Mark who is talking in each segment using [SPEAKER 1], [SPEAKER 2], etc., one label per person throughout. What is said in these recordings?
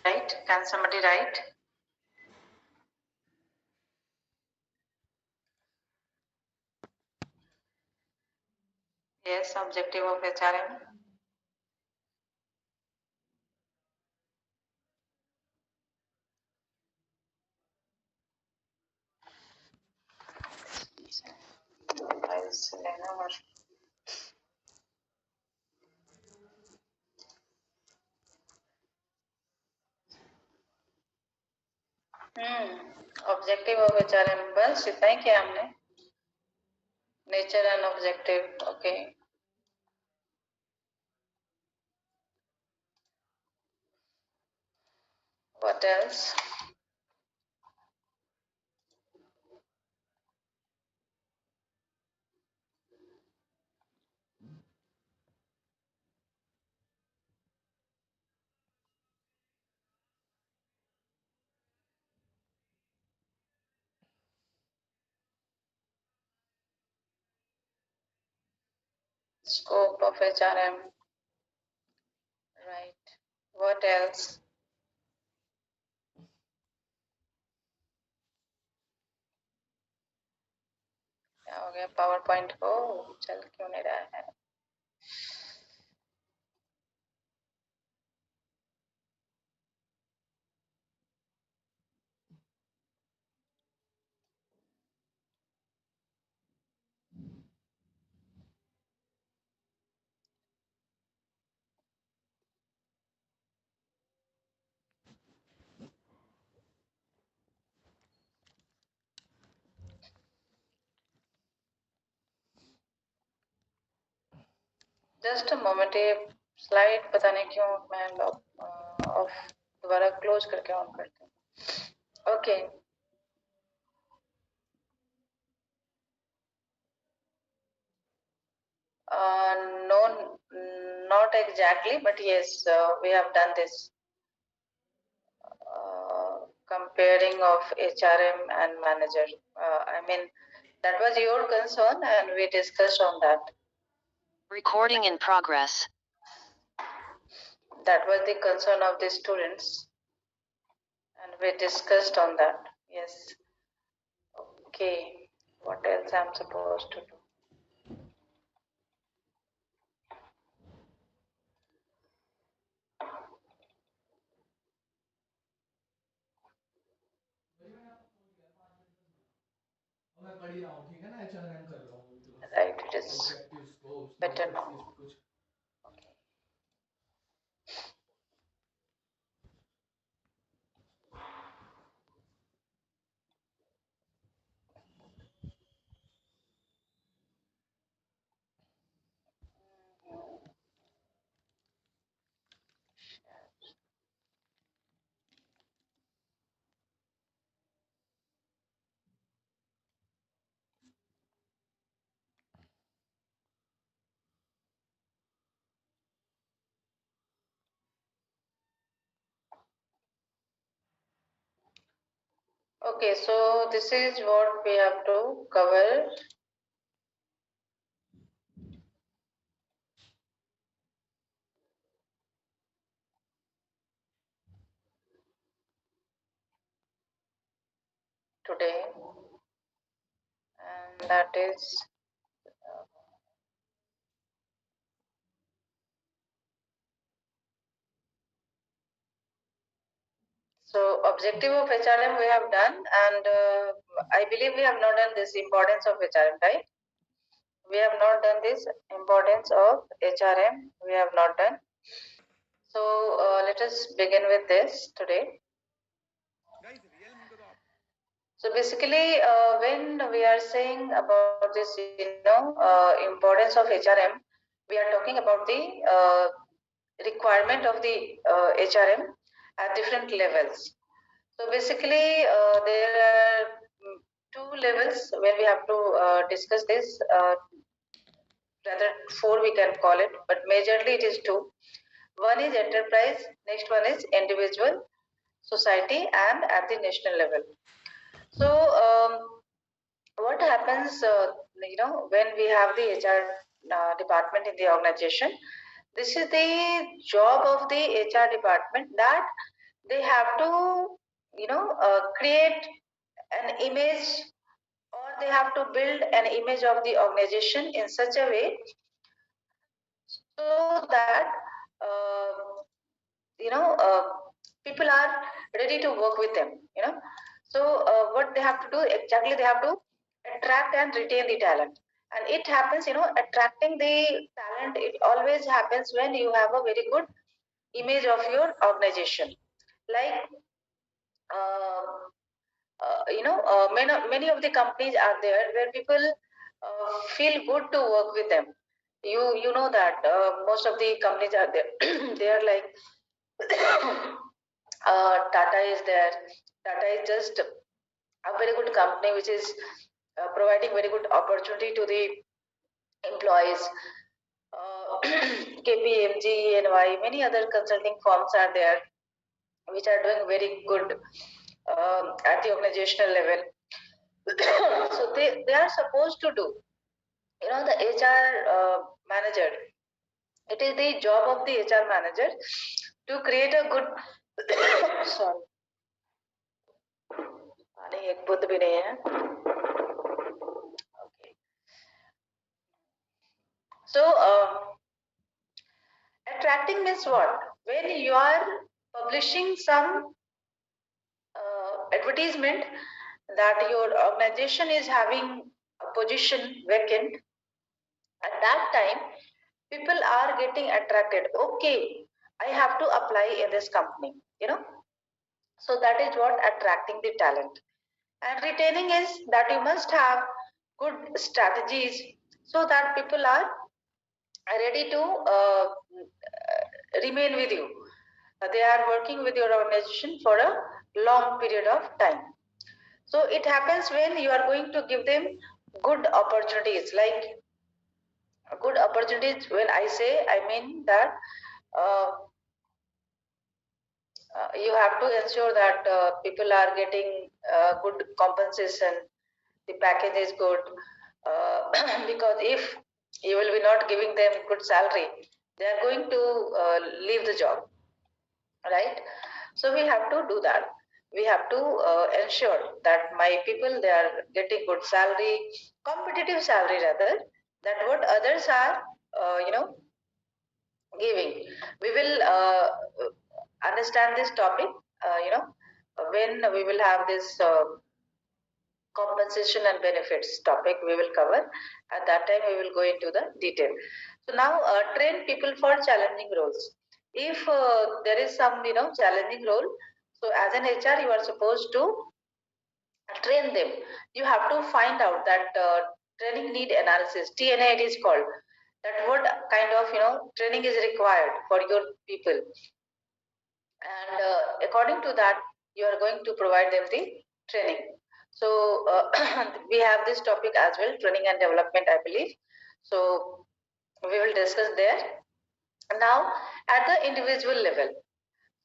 [SPEAKER 1] Right? Can somebody write? Yes, objective of HRM. Objective of HRM बस इतना ही किया हमने. Nature and objective. Okay. What else? Scope of HRM. Right. What else? क्या हो गया power point को चल क्यों नहीं रहा है. Just moment. ये स्लाइड पता नहीं क्यों मैं ऑफ दोबारा क्लोज करके ऑन करती हूँ. Okay. No, not exactly, but yes, we have done this comparing of HRM and manager. I mean, that was your concern and we discussed on that.
[SPEAKER 2] Recording in progress.
[SPEAKER 1] That was the concern of the students and we discussed on that. Yes. Okay. What else I'm supposed to do? Right, it is better now. Okay. Okay, so this is what we have to cover. Today, and that is so objective of HRM we have done, and I believe we have not done this importance of HRM, right? We have not done this importance of HRM. We have not done. So let us begin with this today. So basically, when we are saying about this, importance of HRM, we are talking about the requirement of the HRM at different levels. So basically, there are two levels where we have to discuss this. Rather, four we can call it, but majorly it is two. One is enterprise, next one is individual, society, and at the national level. So what happens, when we have the HR department in the organization, this is the job of the HR department, that they have to, create an image, or they have to build an image of the organization in such a way so that uh, people are ready to work with them. So what they have to do exactly, they have to attract and retain the talent. And it happens, attracting the talent, it always happens when you have a very good image of your organization. Like uh, many of the companies are there where people feel good to work with them. You know that most of the companies are there. They are like Tata is there. Tata is just a very good company which is providing very good opportunity to the employees. KPMG, NY, many other consulting firms are there which are doing very good at the organizational level. So they are supposed to do, the HR manager. It is the job of the HR manager to create a good sorry, पानी एक बुद्ध भी नहीं है. Okay. So attracting means what? When you are publishing some advertisement that your organization is having a position vacant, at that time people are getting attracted. Okay, I have to apply in this company. So that is what attracting the talent. And retaining is that you must have good strategies so that people are ready to remain with you. They are working with your organization for a long period of time. So it happens when you are going to give them good opportunities. Like good opportunities, when I say, I mean that uh, you have to ensure that people are getting good compensation, the package is good, because if you will be not giving them good salary, they are going to leave the job, right? So we have to do that. We have to ensure that my people, they are getting good salary, competitive salary rather, that what others are giving. We will understand this topic, when we will have this compensation and benefits topic we will cover. At that time we will go into the detail. So now train people for challenging roles. If there is some challenging role, so as an HR you are supposed to train them. You have to find out that training need analysis, TNA it is called, that what kind of training is required for your people, and according to that you are going to provide them the training. So we have this topic as well, training and development, I believe. So we will discuss there. Now at the individual level,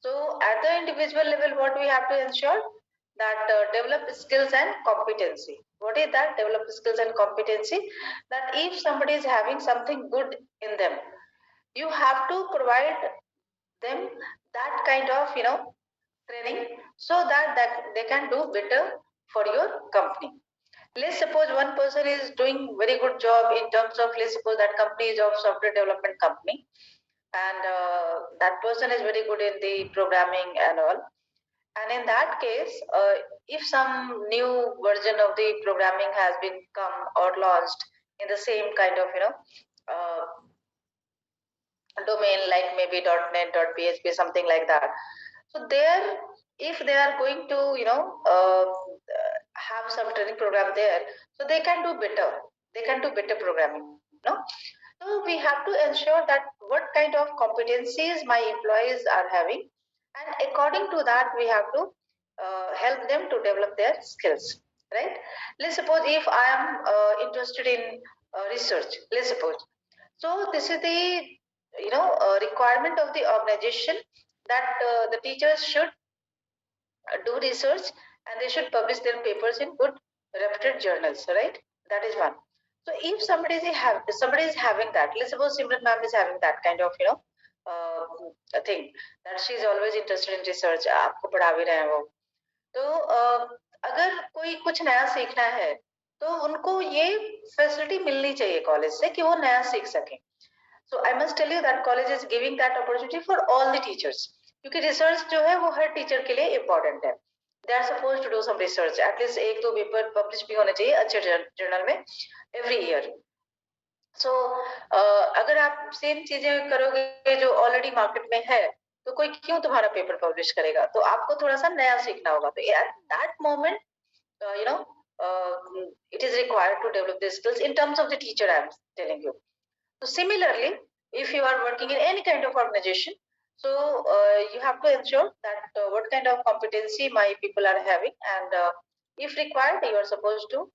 [SPEAKER 1] so at the individual level what we have to ensure, that develop skills and competency. What is that? Develop skills and competency, that if somebody is having something good in them, you have to provide them that kind of training, so that they can do better for your company. Let's suppose one person is doing very good job in terms of, let's suppose that company is of software development company, and that person is very good in the programming and all. And in that case, if some new version of the programming has been come or launched in the same kind of uh, domain, like maybe .NET, .php, something like that. So there, if they are going to have some training program there, so they can do better. They can do better programming. So we have to ensure that what kind of competencies my employees are having, and according to that we have to help them to develop their skills, right? Let's suppose if I am interested in research, let's suppose. So this is the requirement of the organization, that the teachers should do research, and they should publish their papers in good reputed journals, right? That is one. So if somebody is having that, let's suppose Simran ma'am is having that kind of thing that she is always interested in research. आपको पढ़ा भी रहे हैं वो. तो अगर कोई कुछ नया सीखना है तो उनको ये फैसिलिटी मिलनी चाहिए कॉलेज से कि वो नया सीख सकें. So I must tell you that college is giving that opportunity for all the teachers. क्योंकि रिसर्च जो है वो हर टीचर के लिए इम्पोर्टेंट है. They are suppose to do some research. At least एक दो पेपर पब्लिश भी होने चाहिए अच्छे जर्नल में एवरी ईयर. सो अगर आप सेम चीजें करोगे जो ऑलरेडी मार्केट में है तो कोई क्यों तुम्हारा पेपर पब्लिश करेगा. तो आपको थोड़ा सा नया सीखना होगा. तो at that moment you know it is required to develop the skills in terms of the teacher. I am telling you. So similarly, if you are working in any kind of organization, so you have to ensure that what kind of competency my people are having, and if required, you are supposed to.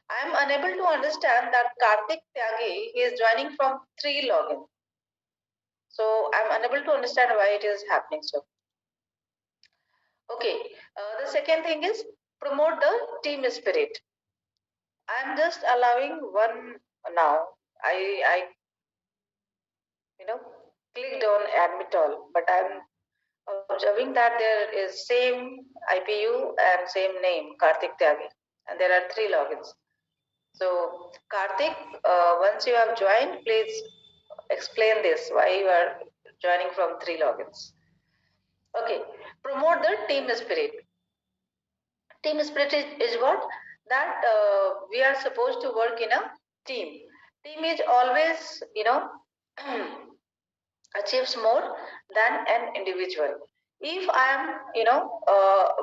[SPEAKER 1] I am unable to understand that Karthik Tyagi he is joining from 3 login. So I am unable to understand why it is happening so. Okay, the second thing is promote the team spirit. I am just allowing one now. I clicked on admit all, but I'm observing that there is same IPU and same name, Karthik Tyagi, and there are 3 logins. So Karthik, once you have joined, please explain this, why you are joining from 3 logins. Okay, promote the team spirit. Team spirit is what? That we are supposed to work in a team. Team is always, achieves more than an individual. If I am,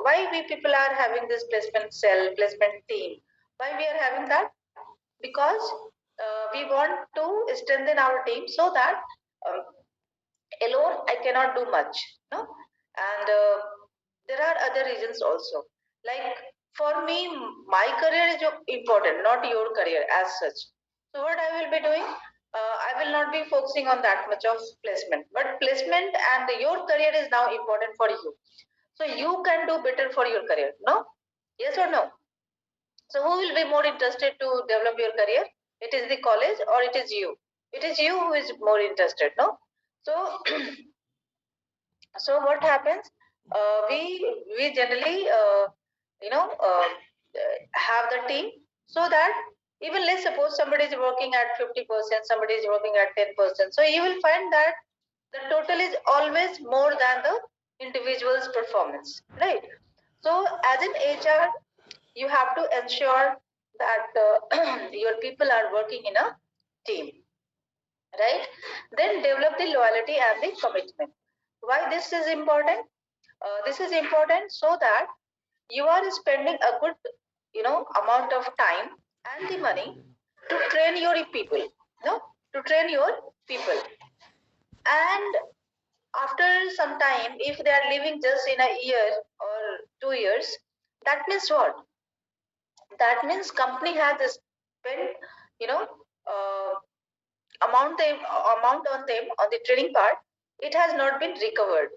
[SPEAKER 1] why we people are having this placement cell, placement team? Why we are having that? Because we want to strengthen our team so that um, alone I cannot do much, no. And there are other reasons also. Like for me, my career is important, not your career as such. So what I will be doing, I will not be focusing on that much of placement, but placement and your career is now important for you. So you can do better for your career, no? Yes or no? So who will be more interested to develop your career? It is the college or it is you? It is you who is more interested, no? So so what happens? We generally have the team so that even let's suppose somebody is working at 50%, somebody is working at 10%. So you will find that the total is always more than the individual's performance, right? So as an HR, you have to ensure that your people are working in a team, right? Then develop the loyalty and the commitment. Why this is important? This is important so that you are spending a good, amount of time and the money to train your people, no, to train your people. And after some time, if they are living just in a year or 2 years, that means what? That means company has spent, you know, uh, amount on them on the training part. It has not been recovered.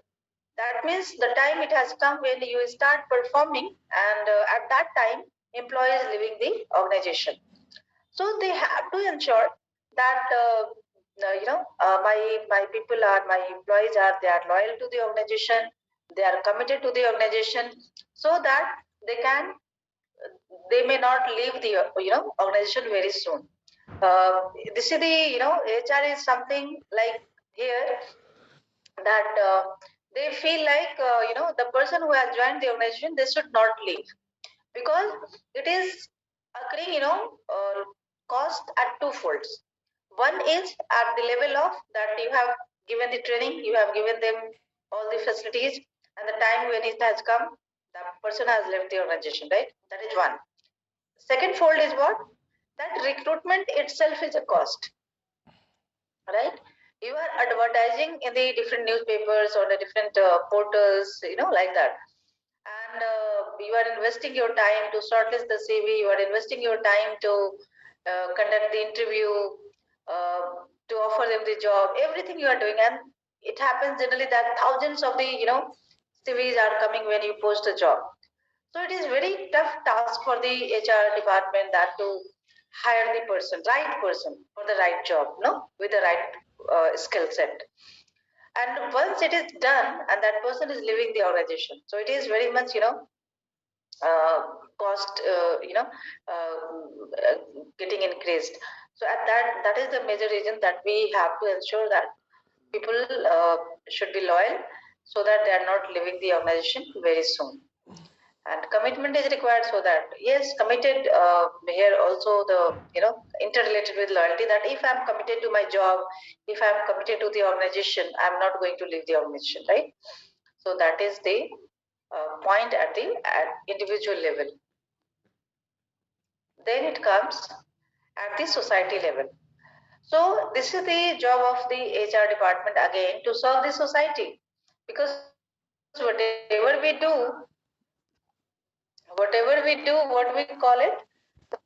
[SPEAKER 1] That means the time it has come when you start performing, and at that time, employees leaving the organization. So they have to ensure that my people are my employees are they are loyal to the organization, they are committed to the organization, so that they can they may not leave the organization very soon. This is the HR is something like here that they feel like the person who has joined the organization they should not leave, because it is occurring cost at two folds. One is at the level of that you have given the training, you have given them all the facilities, and the time when it has come, the person has left the organization, right? That is one. Second fold is what? That recruitment itself is a cost, right? You are advertising in the different newspapers or the different portals, like that. And you are investing your time to shortlist the CV, you are investing your time to conduct the interview, to offer them the job, everything you are doing. And it happens generally that thousands of the, CVs are coming when you post a job. So it is very tough task for the HR department that to hire the person, right person for the right job, no, with the right skill set. And once it is done, and that person is leaving the organization, so it is very much uh, cost getting increased. So at that is the major reason that we have to ensure that people should be loyal, so that they are not leaving the organization very soon. And commitment is required, so that yes, committed here also the interrelated with loyalty, that if I'm committed to my job, if I'm committed to the organization, I'm not going to leave the organization, right? So that is the point at the individual level. Then it comes at the society level. So this is the job of the HR department again, to serve the society, because what we call it,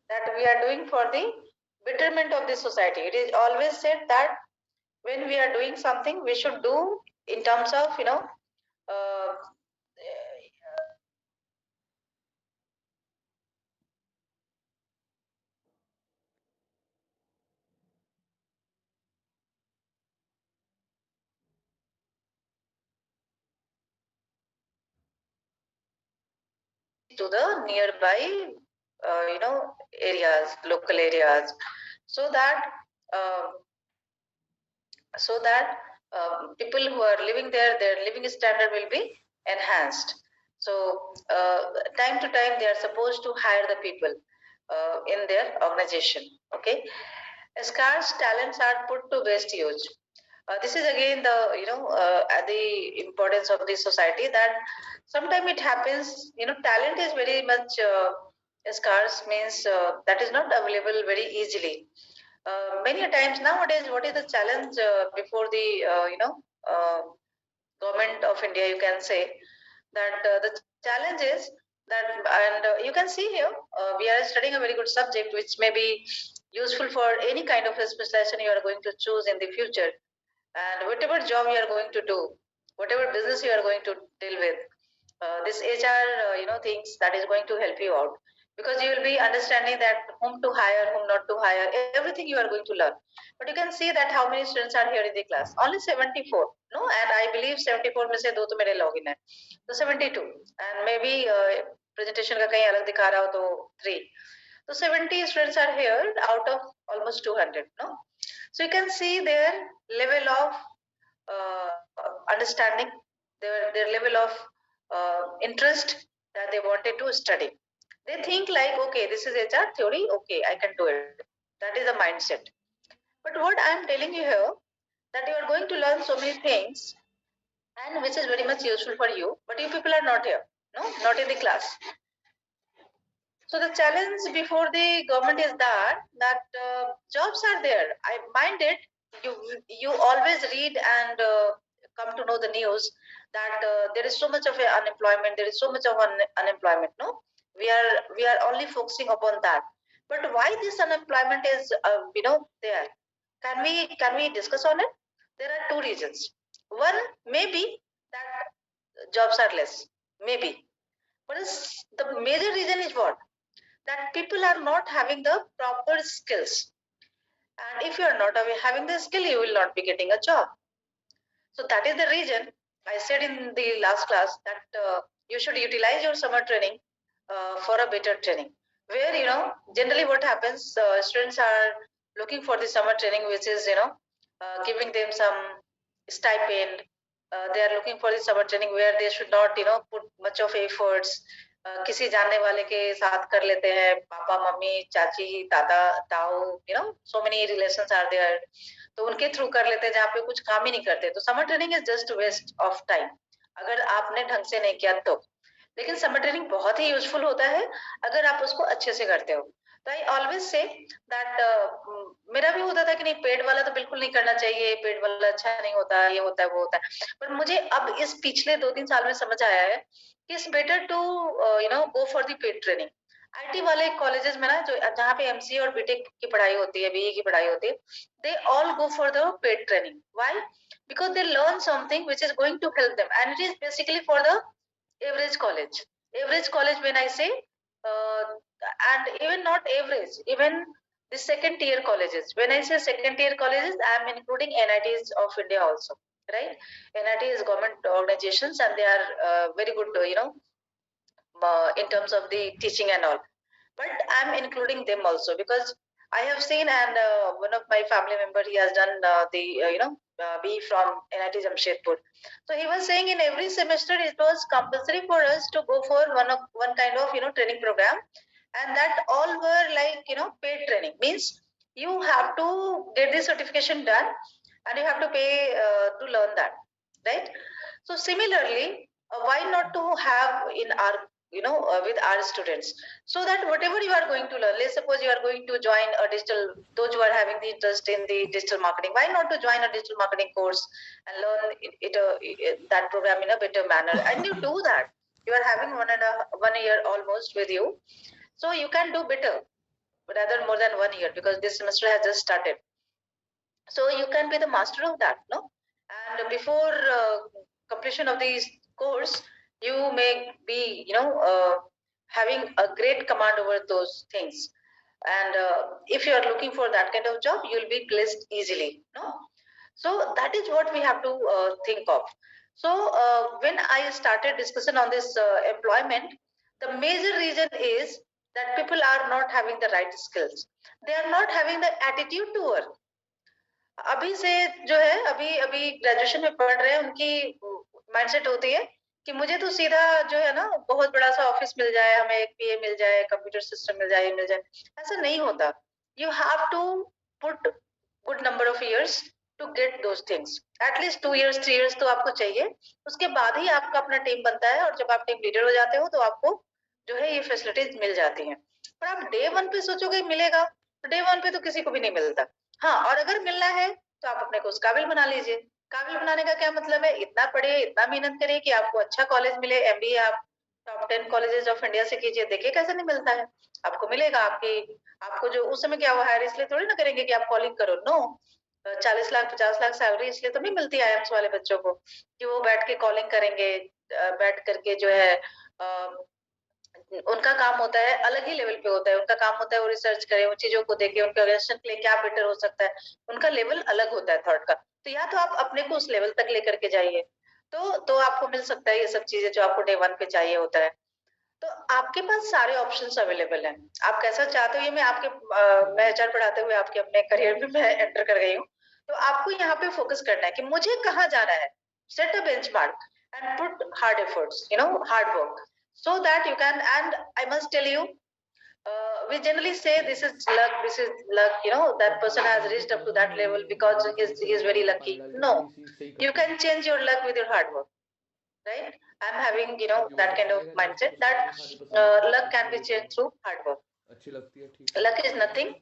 [SPEAKER 1] that we are doing for the betterment of the society. It is always said that when we are doing something, we should do in terms of uh, to the nearby areas, local areas, so that uh, people who are living there, their living standard will be enhanced. So time to time they are supposed to hire the people in their organization. Okay, scarce talents are put to best use. This is again the importance of the society, that sometimes it happens, talent is very much scarce, means that is not available very easily. Many times nowadays, what is the challenge before the uh, government of India? You can say that the challenge is that, and you can see here, we are studying a very good subject, which may be useful for any kind of a specialization you are going to choose in the future, and whatever job you are going to do, whatever business you are going to deal with, this HR things, that is going to help you out, because you will be understanding that whom to hire, whom not to hire, everything you are going to learn. But you can see that how many students are here in the class, only 74, no, and I believe 74 में से दो तो मेरे login है, तो 72, and maybe presentation का कहीं अलग दिखा रहा हो तो 3, so 70 students are here out of almost 200, no. So you can see their level of understanding, their level of interest, that they wanted to study. They think like, okay, this is HR theory, okay, I can do it. That is the mindset. But what I am telling you here, that you are going to learn so many things, and which is very much useful for you, but you people are not here, no, not in the class. So the challenge before the government is that jobs are there. I mind it. You always read and come to know the news that there is so much of unemployment. There is so much of unemployment. No, we are only focusing upon that. But why this unemployment is there? Can we discuss on it? There are two reasons. One, maybe that jobs are less. Maybe. But the major reason is what? That people are not having the proper skills, and if you are not having the skill, you will not be getting a job. So that is the reason I said in the last class that you should utilize your summer training for a better training, where generally what happens, students are looking for the summer training, which is giving them some stipend. They are looking for the summer training where they should not put much of efforts. किसी जानने वाले के साथ कर लेते हैं, papa mummy चाची दादा ताऊ, so many relations are there, तो उनके थ्रू कर लेते हैं जहाँ पे कुछ काम ही नहीं करते. तो summer training is just waste of time अगर आपने ढंग से नहीं किया तो. लेकिन समर ट्रेनिंग बहुत ही यूजफुल होता है अगर आप उसको अच्छे से करते हो. तो आई ऑलवेज से दैट, मेरा भी होता था कि नहीं, पेड वाला तो बिल्कुल नहीं करना चाहिए, पेड वाला अच्छा नहीं होता, ये होता है वो होता है. पर मुझे अब इस पिछले 2-3 साल में समझ आया है कि it's better to go for the paid training. IT वाले कॉलेजेस में ना, जो जहाँ पे एमसीए और बीटेक की पढ़ाई होती है, बीई की पढ़ाई होती है, they all go for the paid training. Why? Because they learn something which is going to help them, and it is basically for the average college. Average college, when I say, uh, and even not average, even The second tier colleges. When I say second tier colleges, I am including NITs of India also, right? NIT is government organizations, and they are very good, in terms of the teaching and all. But I'm including them also because I have seen, and one of my family member, he has done B from NIT Jamshedpur. So he was saying in every semester it was compulsory for us to go for one kind of training program, and that all were like paid training. Means you have to get the certification done, and you have to pay to learn that, right? So similarly, why not to have in our with our students, so that whatever you are going to learn, let's suppose you are going to join a digital, those who are having the interest in the digital marketing, why not to join a digital marketing course and learn that program in a better manner, and you do that. You are having 1 year almost with you, so you can do better, rather more than 1 year, because this semester has just started. So you can be the master of that, no? And before completion of this course, you may be having a great command over those things. And if you are looking for that kind of job, you'll be placed easily, no? So that is what we have to think of. So when I started discussion on this employment, the major reason is that people are not having the right skills. They are not having the attitude to work. अभी से जो है, अभी अभी graduation में पढ़ रहे हैं, उनकी माइंडसेट होती है कि मुझे तो सीधा जो है ना बहुत बड़ा सा ऑफिस मिल जाए, हमें एक पीए मिल जाए, कंप्यूटर सिस्टम मिल जाए, ये मिल जाए। ऐसा नहीं होता। You have to put good number of years to get those things. At least 2 years 3 years तो आपको चाहिए, उसके बाद ही आपका अपना टीम बनता है, और जब आप टीम लीडर हो जाते हो तो आपको जो है ये फैसिलिटीज मिल जाती हैं। पर आप डे वन पे सोचोगे मिलेगा, तो डे वन पे तो किसी को भी नहीं मिलता। हाँ, और अगर मिलना है तो आप अपने को उस काबिल बना लीजिए। काबिल बनाने का क्या मतलब है? इतना पढ़िए, इतना मेहनत करिए कि आपको अच्छा कॉलेज मिले। एमबीए आप टॉप 10 कॉलेजेस ऑफ इंडिया से कीजिए, देखिए कैसे नहीं मिलता है। आपको मिलेगा। आपको जो उस समय क्या हुआ, हायर इसलिए थोड़ी ना करेंगे कि आप कॉलिंग करो, नो। 40 लाख 50 लाख सैलरी इसलिए तो नहीं मिलती आईएम्स वाले बच्चों को कि वो बैठ के कॉलिंग करेंगे। बैठ करके जो है उनका काम होता है, अलग ही लेवल पे होता है। उनका काम होता है वो रिसर्च करें, उन चीजों को देखें, उनके ऑर्गेनाइजेशन के लिए क्या बेटर हो सकता है। उनका लेवल अलग होता है थॉट का। तो या तो आप अपने को उस लेवल तक लेकर के जाइए, तो आपको मिल सकता है ये सब चीजें जो आपको डे वन पे चाहिए होता है। तो आपके पास सारे ऑप्शंस अवेलेबल हैं। आप कैसा चाहते हो, ये मैं एचआर पढ़ाते हुए आपके अपने करियर में मैं एंटर कर गई हूँ। तो आपको यहाँ पे फोकस करना है कि मुझे कहाँ जाना है। Set a benchmark and put hard efforts, hard work, so that you can. And I must tell you, we generally say this is luck, that person has reached up to that level because he is very lucky. No, you can change your luck with your hard work, right? I'm having that kind of mindset that luck can be changed through hard work.
[SPEAKER 3] अच्छी लगती है, ठीक है।
[SPEAKER 1] Luck is nothing.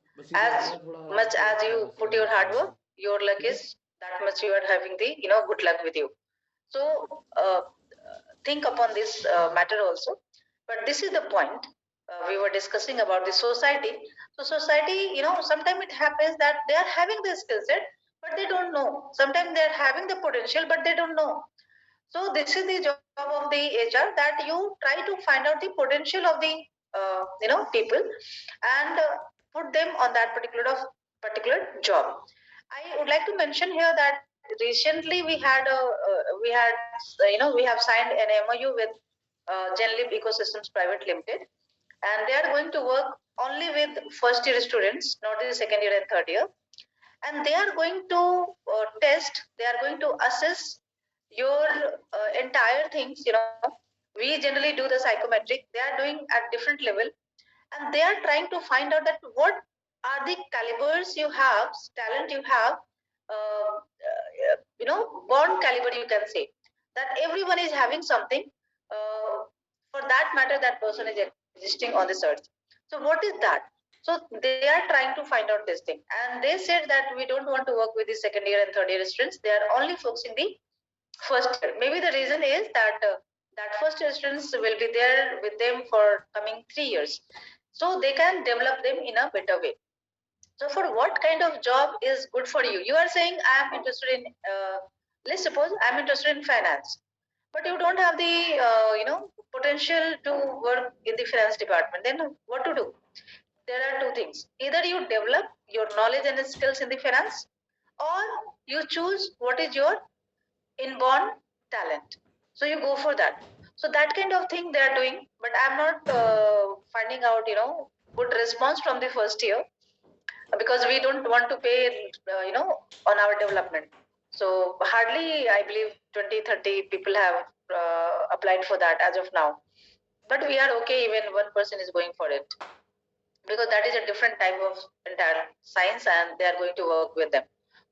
[SPEAKER 1] As much as you put your hard work, your luck is that much you are having the good luck with you. So think upon this matter also. But this is the point. We were discussing about the society. So society, sometimes it happens that they are having the skill set, but they don't know. Sometimes they are having the potential, but they don't know. So this is the job of the HR, that you try to find out the potential of the people, and put them on that particular job. I would like to mention here that recently we have signed an MOU with Genlib Ecosystems Private Limited, and they are going to work only with first year students, not the second year and third year. And they are going to they are going to assess your entire things. We generally do the psychometric. They are doing at different level, and they are trying to find out that what are the calibers you have, talent you have, born caliber, you can say that everyone is having something. For that matter, that person is existing on this earth. So what is that? So they are trying to find out this thing, and they said that we don't want to work with the second year and third year students. They are only focusing the first year. Maybe the reason is that that first year students will be there with them for coming 3 years, so they can develop them in a better way. So for what kind of job is good for you? You are saying I am interested in, let's suppose I am interested in finance, but you don't have the potential to work in the finance department. Then what to do? there are two things. Either you develop your knowledge and skills in the finance, or you choose what is your inborn talent. So you go for that. So that kind of thing they are doing, but I'm not finding out, good response from the first year, because we don't want to pay, on our development. So hardly, I believe 20, 30 people have applied for that as of now. But we are okay even one person is going for it, because that is a different type of entire science and they are going to work with them.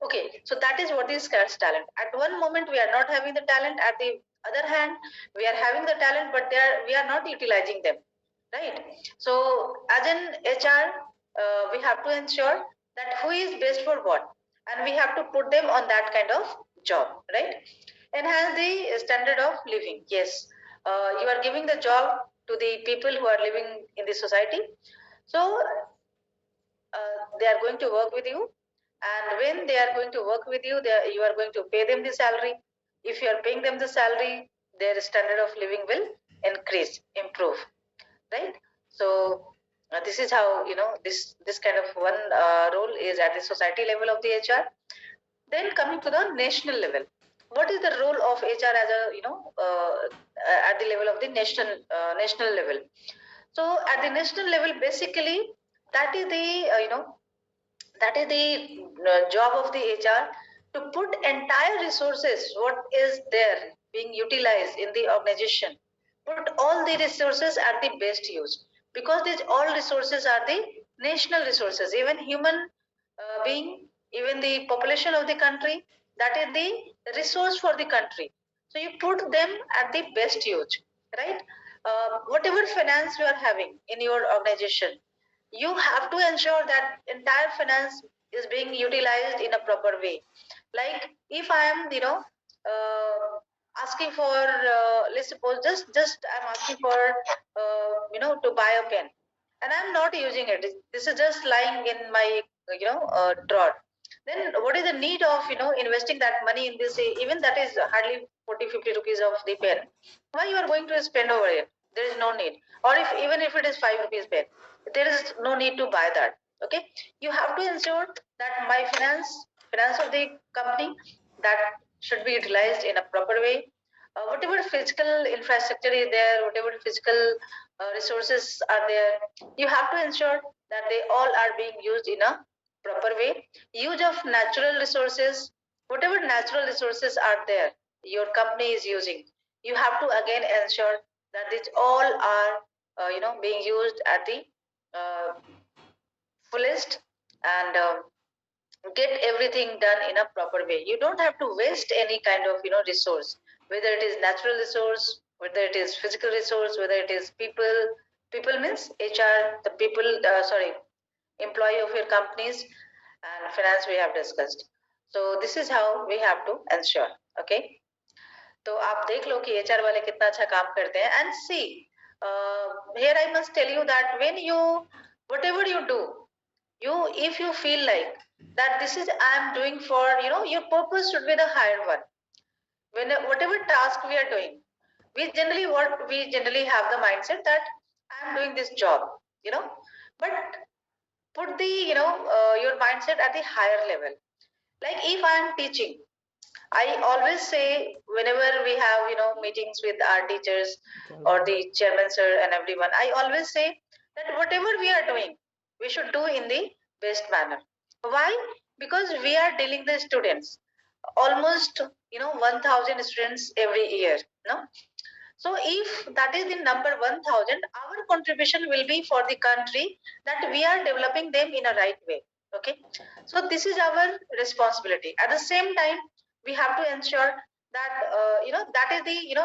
[SPEAKER 1] Okay, so that is what is scarce talent. At one moment we are not having the talent, at the other hand we are having the talent, but we are not utilizing them, right? So as an HR, we have to ensure that who is best for what, and we have to put them on that kind of job, right? Enhance the standard of living. Yes, you are giving the job to the people who are living in the society. So they are going to work with you, and when they are going to work with you, you are going to pay them the salary. If you are paying them the salary, their standard of living will increase, improve, right? So this is how, this kind of one role is at the society level of the HR. Then coming to the national level, what is the role of HR as a, at the level of the national level? So at the national level, basically, that is the that is the job of the HR, to put entire resources what is there being utilized in the organization, put all the resources at the best use, because these all resources are the national resources, even human being, even the population of the country, that is the resource for the country. So you put them at the best use, right? Whatever finance you are having in your organization, you have to ensure that entire finance is being utilized in a proper way. Like if I am, asking for, let's suppose, just I'm asking for, to buy a pen, and I'm not using it, this is just lying in my, drawer. Then what is the need of, investing that money in this? Even that is hardly 40, 50 rupees of the pen. Why you are going to spend over it? There is no need. Or if even if it is 5 rupees pen, there is no need to buy that. Okay, you have to ensure that my finance of the company, that should be utilized in a proper way. Whatever physical infrastructure is there, whatever physical resources are there, you have to ensure that they all are being used in a proper way. Use of natural resources, whatever natural resources are there, your company is using, you have to again ensure that these all are, being used at the uh, fullest, and get everything done in a proper way. You don't have to waste any kind of, resource, whether it is natural resource, whether it is physical resource, whether it is people means HR, the people, sorry, employee of your companies, and finance we have discussed. So this is how we have to ensure. Okay, तो आप देख लो कि HR वाले कितना अच्छा काम करते हैं. And see, here I must tell you that when you, whatever you do, you, if you feel like that this is I am doing for, your purpose should be the higher one. When whatever task we are doing, we generally have the mindset that I am doing this job, but put the, your mindset at the higher level. Like if I am teaching, I always say, whenever we have, meetings with our teachers or the chairman sir and everyone, I always say that whatever we are doing, we should do in the best manner. Why? Because we are dealing the students, almost, 1,000 students every year, no? So if that is the number 1,000, our contribution will be for the country, that we are developing them in a right way. Okay. So this is our responsibility. At the same time, we have to ensure that, that is the,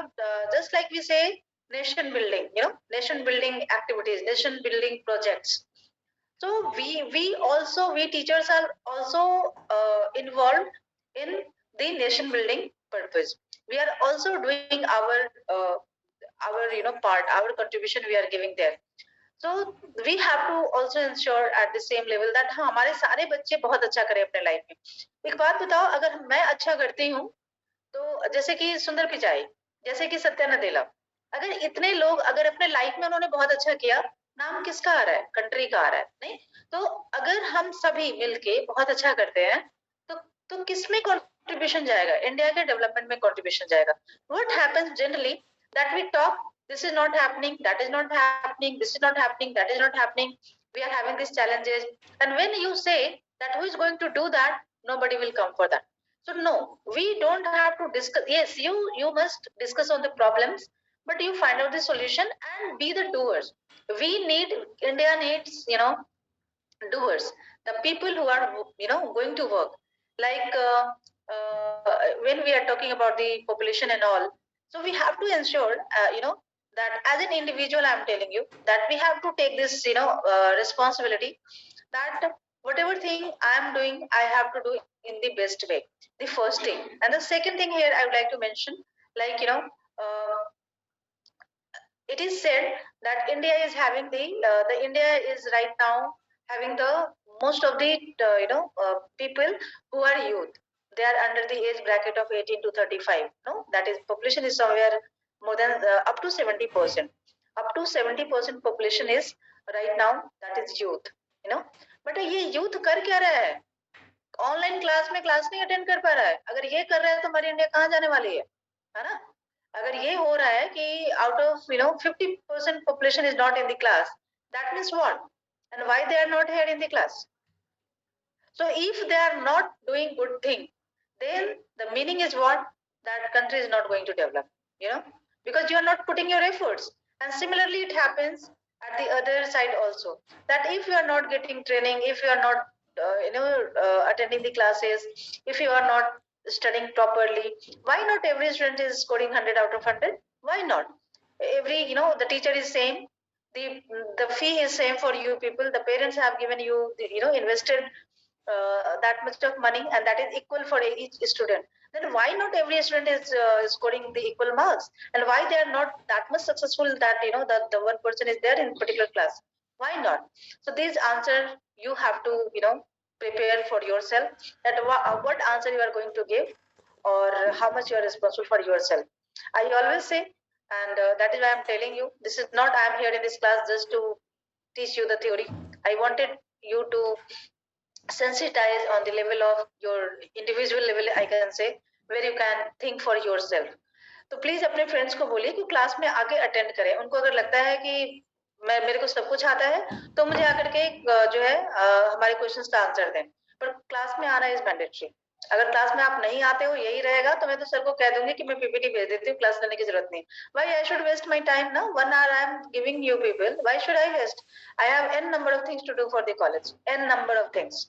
[SPEAKER 1] just like we say, nation building, nation building activities, nation building projects. So we teachers are also involved in the nation building purpose. We are also doing our part, our contribution we are giving there. So we have to also ensure at the same level that हाँ हमारे सारे बच्चे बहुत अच्छा करें अपने life में. एक बात बताओ, अगर मैं अच्छा करती हूँ, तो जैसे कि सुंदर पिचाई, जैसे कि सत्या नदेला, अगर इतने लोग अगर अपने लाइफ में उन्होंने बहुत अच्छा किया, नाम किसका आ रहा है? कंट्री का आ रहा है, नहीं? तो अगर हम सभी मिलके बहुत अच्छा करते हैं तो किसमें कंट्रीब्यूशन जाएगा? इंडिया के डेवलपमेंट में कंट्रीब्यूशन जाएगा. What happens generally that we talk, this is not happening, that is not happening, this is not happening, that is not happening, we are having these challenges, and when you say that who is going to do that, nobody will come for that. So no, we don't have to discuss. Yes, you must discuss on the problems, but you find out the solution and be the doers. We need, India needs, doers, the people who are, going to work. Like when we are talking about the population and all, so we have to ensure, that as an individual, I'm telling you that we have to take this, responsibility, that whatever thing I'm doing, I have to do in the best way. The first thing, and the second thing here I would like to mention, like, it is said that India is having the India is right now having the most of the people who are youth. They are under the age bracket of 18 to 35. No, that is population is somewhere more than up to 70%. Up to 70% population is right now, that is youth. But ये youth कर क्या रहा है? Online class में class नहीं attend कर पा रहा है. अगर ये कर रहा है तो हमारी इंडिया कहाँ जाने वाली है ना? अगर ये हो रहा है कि out of 50% population is not in the class, that means what? And why they are not here in the class? So if they are not doing good thing, then the meaning is what? That country is not going to develop, because you are not putting your efforts. And similarly it happens at the other side also, that if you are not getting training, if you are not attending the classes, if you are not studying properly, why not every student is scoring 100 out of 100? Why not? Every, the teacher is same, the fee is same for you people, the parents have given you, invested that much of money, and that is equal for each student. Then why not every student is scoring the equal marks? And why they are not that much successful, that that the one person is there in particular class? Why not? So these answer you have to prepare for yourself, that what answer you are going to give, or how much you are responsible for yourself. I always say, and that is why I'm telling you, this is not I'm here in this class just to teach you the theory. I wanted you to sensitize on the level of your individual level, I can say, where you can think for yourself. तो please अपने friends को बोलिए कि class में आके attend करें. उनको अगर लगता है कि मेरे को सब कुछ आता है, तो मुझे आकर के जो है हमारे क्वेश्चंस का आंसर दें. पर क्लास में आना इज मैंडेटरी. अगर क्लास में आप नहीं आते हो, यही रहेगा, तो मैं तो सर को कह दूंगी कि मैं पीपीटी भेज देती हूँ, क्लास लेने की जरूरत नहीं. Why I should waste my time? ना 1 hour I am giving you people, why should I waste? I have n number of things to do for the college, n number of things.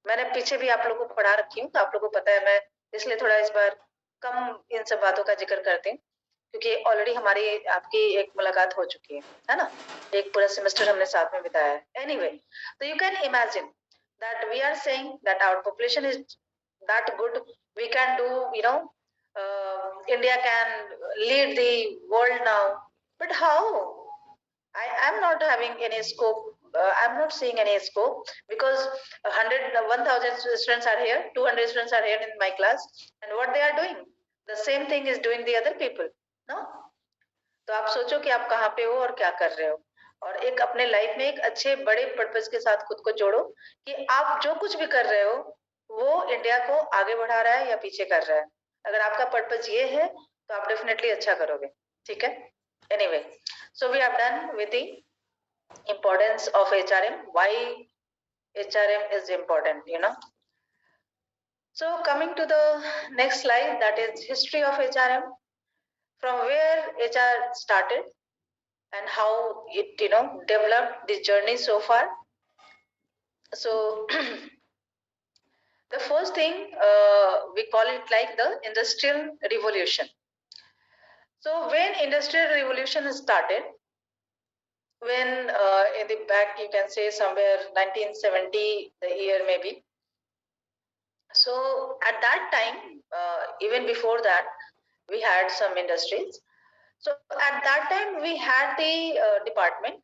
[SPEAKER 1] मैंने पीछे भी आप लोगों को पढ़ा रखी हूँ, तो आप लोगों को पता है. मैं इसलिए थोड़ा इस बार कम इन सब बातों का जिक्र करती हूँ, क्योंकि ऑलरेडी हमारी आपकी एक मुलाकात हो चुकी है ना? एक पूरा सेमेस्टर हमने साथ में बिताया है. एनीवे, तो you can imagine that we are saying that our population is that good, we can do, India can lead the world now. But how? I'm not having any scope. I'm not seeing any scope, because 1,000 students are here, 200 students are here in my class, and what they are doing, the same thing is doing the other people. No? तो आप सोचो कि आप कहाँ पे हो और क्या कर रहे हो, और एक अपने लाइफ में एक अच्छे बड़े पर्पस के साथ खुद को जोड़ो, कि आप जो कुछ भी कर रहे हो वो इंडिया को आगे बढ़ा रहा है या पीछे कर रहा है. अगर आपका पर्पस ये है तो आप डेफिनेटली अच्छा करोगे. ठीक है? Anyway, so we have done with the importance of HRM, why HRM is important. So coming to the next slide, that is history of HRM, from where HR started and how it developed this journey so far. So the first thing, we call it like the industrial revolution. So when industrial revolution started, when in the back, you can say somewhere 1970, the year maybe. So at that time, even before that, we had some industries. So at that time, we had the department,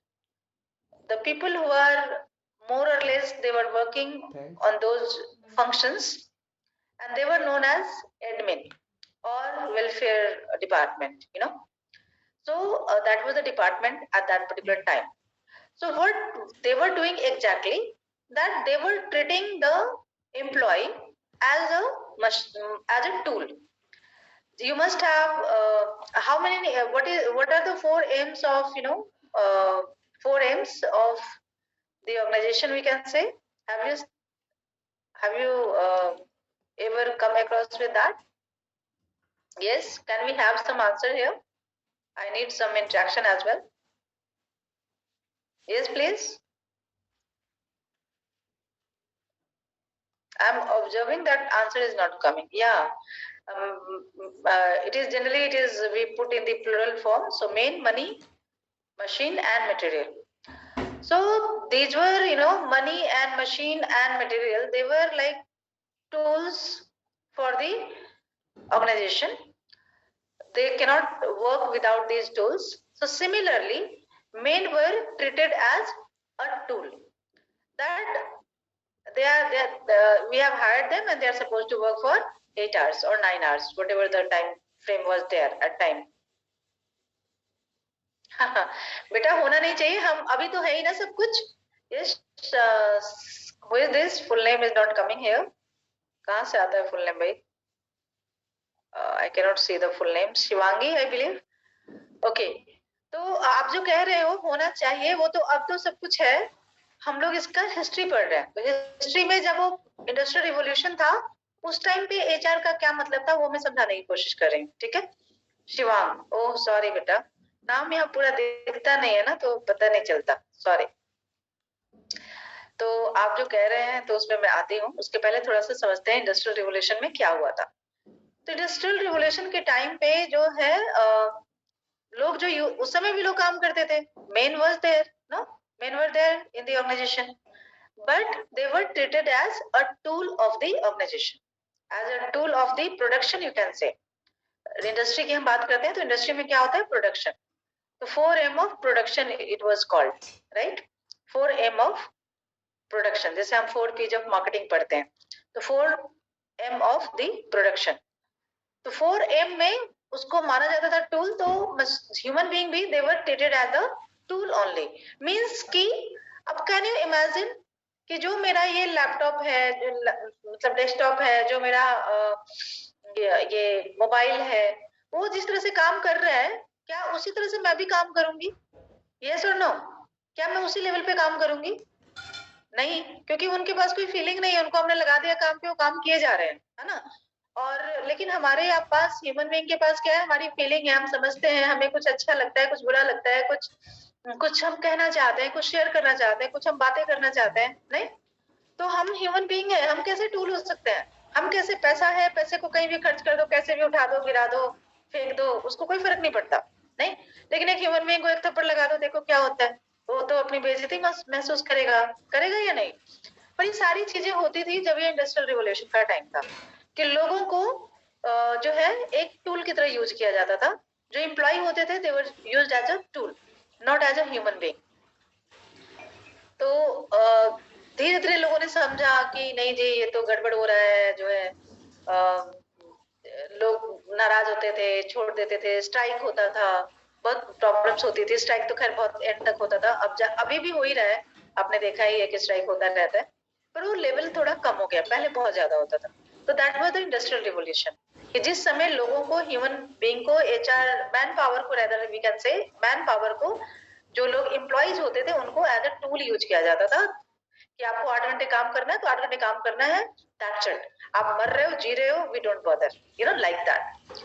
[SPEAKER 1] the people who are more or less, they were working on those functions, and they were known as admin or welfare department. So that was the department at that particular time. So what they were doing exactly, that they were treating the employee as a tool. You must have how many what are the four aims of four aims of the organization, we can say. Have you ever come across with that? Yes, can we have some answer here? I need some interaction as well. Yes, please. I'm observing that answer is not coming. Yeah. It is generally, it is, we put in the plural form. So main, money, machine and material. So these were, money and machine and material. They were like tools for the organization. They cannot work without these tools. So similarly, men were treated as a tool. That we have hired them and they are supposed to work for 8 hours or 9 hours, whatever the time frame was there at time. बेटा होना नहीं चाहिए, हम अभी तो है ही ना सब कुछ. Yes, who is this? Full name is not coming here. कहाँ से आता है full name भाई? I cannot see the full name. Shivangi, I believe. Okay. तो आप जो कह रहे हो होना चाहिए, वो तो अब तो सब कुछ है. हम लोग इसका हिस्ट्री पढ़ रहे हैं. तो हिस्ट्री में जब वो इंडस्ट्रियल रिवॉल्यूशन था, उस टाइम पे एचआर का क्या मतलब था वो मैं समझाने की कोशिश कर रही हूँ. ठीक है शिवांग? ओह सॉरी बेटा, नाम यहाँ पूरा दिखता नहीं है ना, तो पता नहीं चलता. सॉरी. तो आप जो कह रहे हैं तो उसमें मैं आती हूँ. उसके पहले थोड़ा सा समझते हैं इंडस्ट्रियल रिवॉल्यूशन में क्या हुआ था. तो इंडस्ट्रियल रिवॉल्यूशन के टाइम पे जो है लोग जो उस समय भी लोग काम करते थे. Men was there, no, men were there in the organisation, but they were treated as a tool of the organization, as a tool of the production, you can say. Industry की हम बात करते हैं तो इंडस्ट्री में क्या होता है? प्रोडक्शन. तो 4M of production it was called, right? 4M of production, जैसे हम 4P's of marketing पढ़ते हैं, तो 4M of the production. तो 4M में उसको माना जाता था टूल. तो ह्यूमन बीइंग भी they were treated as a tool only. Means कि अब कैन यू इमेजिन कि जो मेरा ये लैपटॉप है, मतलब डेस्कटॉप है, जो मेरा ये मोबाइल है, वो जिस तरह से काम कर रहा है, क्या उसी तरह से मैं भी काम करूंगी? यस और नो? क्या मैं उसी लेवल पे काम करूंगी? नहीं, क्योंकि उनके पास कोई फीलिंग नहीं है. उनको हमने लगा दिया काम पे, वो काम किए जा रहे हैं, है ना. और लेकिन हमारे पास, ह्यूमन बीइंग के पास क्या है? हमारी फीलिंग है. हम समझते हैं, हमें कुछ अच्छा लगता है, कुछ बुरा लगता है, कुछ कुछ हम कहना चाहते हैं, कुछ शेयर करना चाहते हैं, कुछ हम बातें करना चाहते हैं. नहीं, तो हम ह्यूमन बीइंग है. हम कैसे टूल हो सकते हैं? हम कैसे? पैसा है, पैसे को कहीं भी खर्च कर दो, कैसे भी उठा दो, गिरा दो, फेंक दो, उसको कोई फर्क नहीं पड़ता. नहीं, लेकिन एक ह्यूमन बीइंग को एक थप्पड़ लगा दो, देखो क्या होता है. वो तो अपनी बेइज्जती महसूस करेगा. करेगा या नहीं? पर ये सारी चीजें होती थी जब ये इंडस्ट्रियल रिवॉल्यूशन का टाइम था, कि लोगों को जो है एक टूल की तरह यूज किया जाता था. जो एम्प्लॉय होते थे, they were used as a tool, not as a human being. तो धीरे धीरे लोगों ने समझा कि नहीं जी, ये तो गड़बड़ हो रहा है. जो है लोग नाराज होते थे, छोड़ देते थे, स्ट्राइक होता था, बहुत प्रॉब्लम्स होती थी. स्ट्राइक तो खैर बहुत एंड तक होता था. अभी भी हो ही रहा है, आपने देखा ही है कि स्ट्राइक होता रहता है, पर वो लेवल थोड़ा कम हो गया. पहले बहुत ज्यादा होता था. तो that was the industrial revolution, कि जिस समय लोगों को, ह्यूमन बीइंग को, एचआर मैन पावर को, rather we can say man power को, जो लोग एम्प्लॉइज होते थे, उनको एज अ टूल यूज किया जाता था. कि आपको 8 घंटे काम करना है तो 8 घंटे काम करना है, दैट्स इट. आप मर रहे हो, जी रहे हो, we don't bother, like that.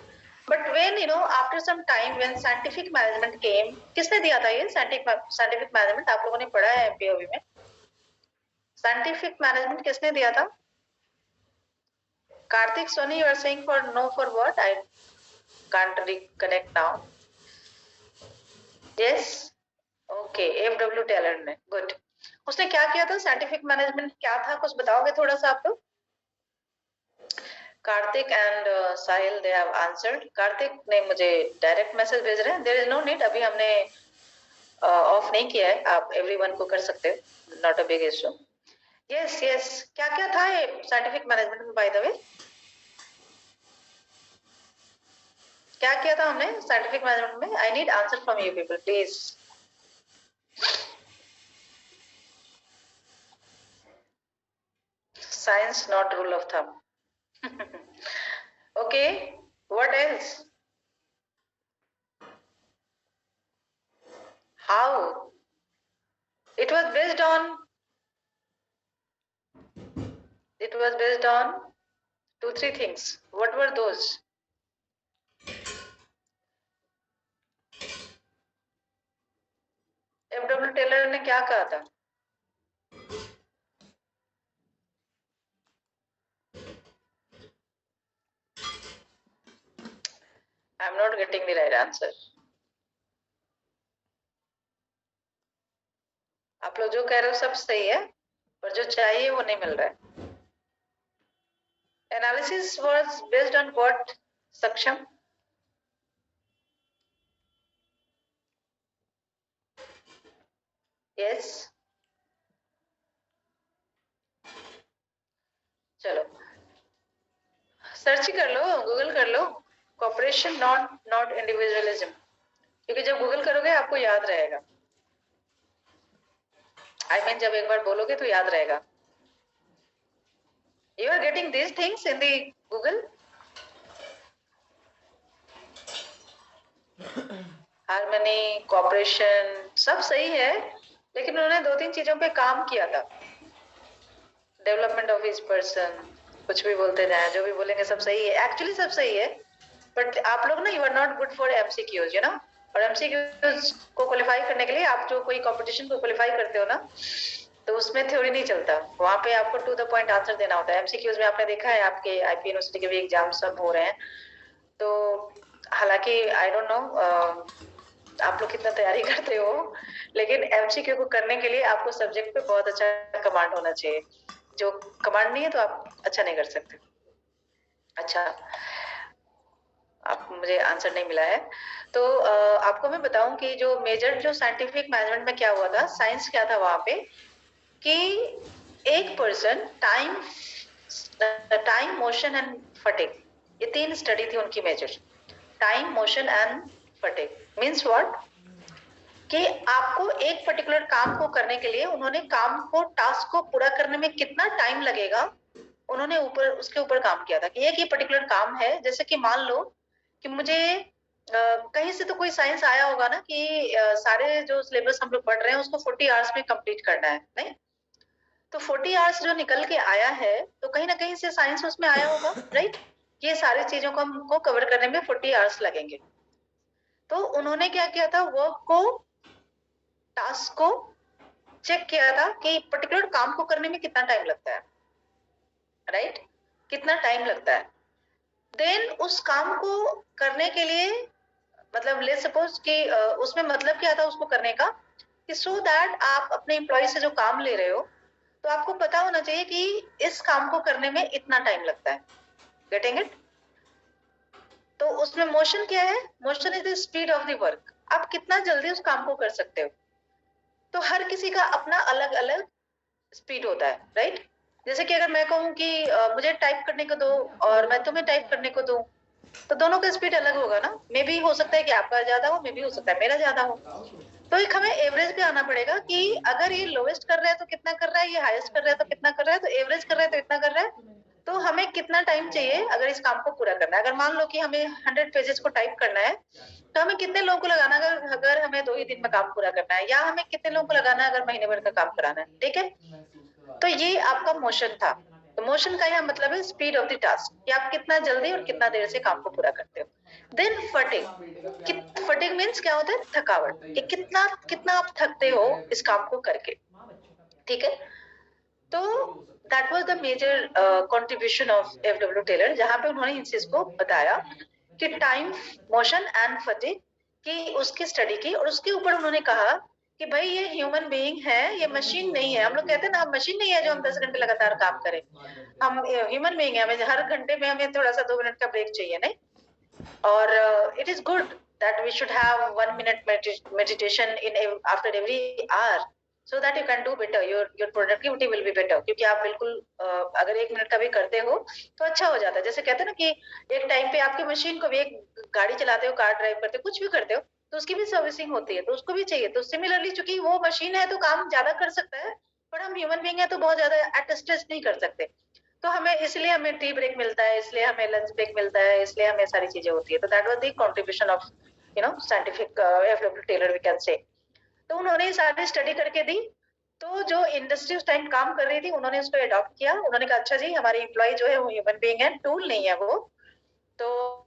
[SPEAKER 1] But when after some time when scientific management came, किसने दिया था ये साइंटिफिक मैनेजमेंट? आप लोगों ने पढ़ा है एमपीओवी में. साइंटिफिक मैनेजमेंट किसने दिया था? Kartik, Soni, you are saying for no, for what? I can't reconnect now. Yes, okay, F W talent ने. गुड. उसने क्या किया था? साइंटिफिक मैनेजमेंट क्या था, कुछ बताओगे थोड़ा सा आप लोग? Kartik and Sahil, they have answered. Kartik ने मुझे डायरेक्ट मैसेज भेज रहे हैं. देयर इज नो नीड, अभी हमने ऑफ नहीं किया है, आप एवरीवन को कर सकते हो, not a big issue. Yes yes, क्या क्या था ये साइंटिफिक मैनेजमेंट में, बाय द वे? क्या किया था हमने साइंटिफिक मैनेजमेंट में? I need answer from you people, please. Science, not rule of thumb. Okay, what else? How? It was based on, it was based on two, three things. What were those? F.W. Taylor ने क्या कहा था? I'm not getting the right answer. आप लोग जो कह रहे हो सब सही है, पर जो चाहिए वो नहीं मिल रहा है. Analysis was based on what, Saksham? Yes. चलो सर्च ही कर लो, गूगल कर लो. कॉपरेशन नॉट इंडिविजुअलिज्म, क्योंकि जब गूगल करोगे आपको याद रहेगा. आई मीन जब एक बार बोलोगे तो याद रहेगा. You are getting these things in the Google. Harmony, cooperation सब सही है, लेकिन उन्होंने दो तीन चीजों पे काम किया था. डेवलपमेंट ऑफ इच पर्सन, कुछ भी बोलते जाए, जो भी बोलेंगे सब सही है. एक्चुअली सब सही है, बट आप लोग ना, you are not good for MCQs, you know. और एमसीक्यूज को क्वालिफाई करने के लिए आप जो कोई कंपटीशन को क्वालिफाई करते हो ना, तो उसमें थ्योरी नहीं चलता. वहां पे आपको टू द पॉइंट आंसर देना होता है. एमसीक्यूज में आपने देखा है आपके आईपी यूनिवर्सिटी के भी एग्जाम सब हो रहे हैं, तो हालांकि आई डोंट नो आप लोग कितना तैयारी करते हो, लेकिन एमसीक्यू को करने के लिए आपको सब्जेक्ट पे बहुत अच्छा कमांड होना चाहिए. जो कमांड नहीं है तो आप अच्छा नहीं कर सकते. अच्छा, आप मुझे आंसर नहीं मिला है, तो आपको मैं बताऊं कि जो मेजर जो साइंटिफिक मैनेजमेंट में क्या हुआ था, साइंस क्या था वहां पे, कि एक person, time motion and fatigue, ये तीन स्टडी थी उनकी major. Time, motion and fatigue means what, कि आपको एक पर्टिकुलर काम को करने के लिए उन्होंने काम को, टास्क को पूरा करने में कितना टाइम लगेगा, उन्होंने ऊपर उसके ऊपर काम किया था. कि एक ये पर्टिकुलर काम है, जैसे कि मान लो कि मुझे कहीं से तो कोई साइंस आया होगा ना कि सारे जो सिलेबस हम लोग पढ़ रहे हैं उसको 40 आवर्स में कंप्लीट करना है, नहीं? तो 40 आवर्स जो निकल के आया है, तो कहीं ना कहीं से साइंस उसमें आया होगा, राइट? ये सारी चीजों को हमको कवर करने में 40 आवर्स लगेंगे. तो उन्होंने क्या किया था, वर्क को, टास्क को चेक किया था कि पर्टिकुलर काम को करने में कितना टाइम लगता है, राइट? कितना टाइम लगता है. देन उस काम को करने के लिए, मतलब ले सपोज कि उसमें मतलब क्या था उसको करने का, कि सो दैट आप अपने एम्प्लॉय से जो काम ले रहे हो, तो आपको पता होना चाहिए कि इस काम को करने में इतना टाइम लगता है. Getting it? तो उसमें मोशन क्या है, motion is the speed of the work. आप कितना जल्दी उस काम को कर सकते हो. तो हर किसी का अपना अलग अलग स्पीड होता है, राइट? जैसे कि अगर मैं कहूँ कि मुझे टाइप करने को दो और मैं तुम्हें टाइप करने को दूं, तो दोनों का स्पीड अलग होगा ना. मे भी हो सकता है कि आपका ज्यादा हो, मे भी हो सकता है मेरा ज्यादा हो. तो एक हमें एवरेज पे आना पड़ेगा कि अगर ये लोवेस्ट कर रहा है तो कितना कर रहा है, ये हाईएस्ट कर रहा है तो कितना कर रहा है, तो एवरेज कर रहा है तो इतना कर रहा है. तो हमें कितना टाइम चाहिए अगर इस काम को पूरा करना है. अगर मान लो कि हमें 100 पेजेस को टाइप करना है, तो हमें कितने लोगों को लगाना है, अगर हमें 2 ही दिन में काम पूरा करना है, या हमें कितने लोगों को लगाना है अगर महीने भर का काम कराना है. ठीक है, तो ये आपका मोशन था. तो मोशन का यह मतलब है स्पीड ऑफ द टास्क, कि आप कितना जल्दी और कितना देर से काम को पूरा करते हो. देन फटिग, फटिग मीन्स क्या होता है, थकावट, कि कितना कितना आप थकते हो इस काम को करके. ठीक है, तो that was the major contribution of F W. Taylor, जहां पे उन्होंने इन चीज को बताया कि टाइम, मोशन एंड फटिग की उसकी स्टडी की, और उसके ऊपर उन्होंने कहा कि भाई ये ह्यूमन बीइंग है, ये मशीन नहीं है. हम लोग कहते हैं ना, हम मशीन नहीं है जो हम 10 घंटे लगातार काम करें. हम ह्यूमन बीइंग है, हमें हर घंटे में हमें थोड़ा सा 2 मिनट का ब्रेक चाहिए, नहीं? और it is good that we should have 1 minute meditation after every hour, so that you can do better, your productivity will be better. क्योंकि आप बिल्कुल अगर 1 मिनट का भी करते हो तो अच्छा हो जाता है. जैसे कहते हैं ना कि एक टाइम पे आपकी मशीन को भी, एक गाड़ी चलाते हो, कार ड्राइव करते हो, कुछ भी करते हो, तो उसकी भी सर्विसिंग होती है, तो उसको भी चाहिए. तो सिमिलरली चूंकि वो मशीन है तो काम ज्यादा कर सकता है, पर हम ह्यूमन बीइंग है तो बहुत ज्यादा अटेस्टेड नहीं कर सकते, तो हमें इसलिए हमें टी ब्रेक मिलता है, इसलिए हमें लंच ब्रेक मिलता है, इसलिए हमें सारी चीजें होती है। तो that was the contribution of scientific F W. Taylor we can say. तो उन्होंने सारी स्टडी करके दी, तो जो इंडस्ट्री उस टाइम काम कर रही थी उन्होंने उसको अडॉप्ट किया। उन्होंने कहा अच्छा जी हमारे एम्प्लॉय जो है वो ह्यूमन बीइंग है, टूल नहीं है वो। तो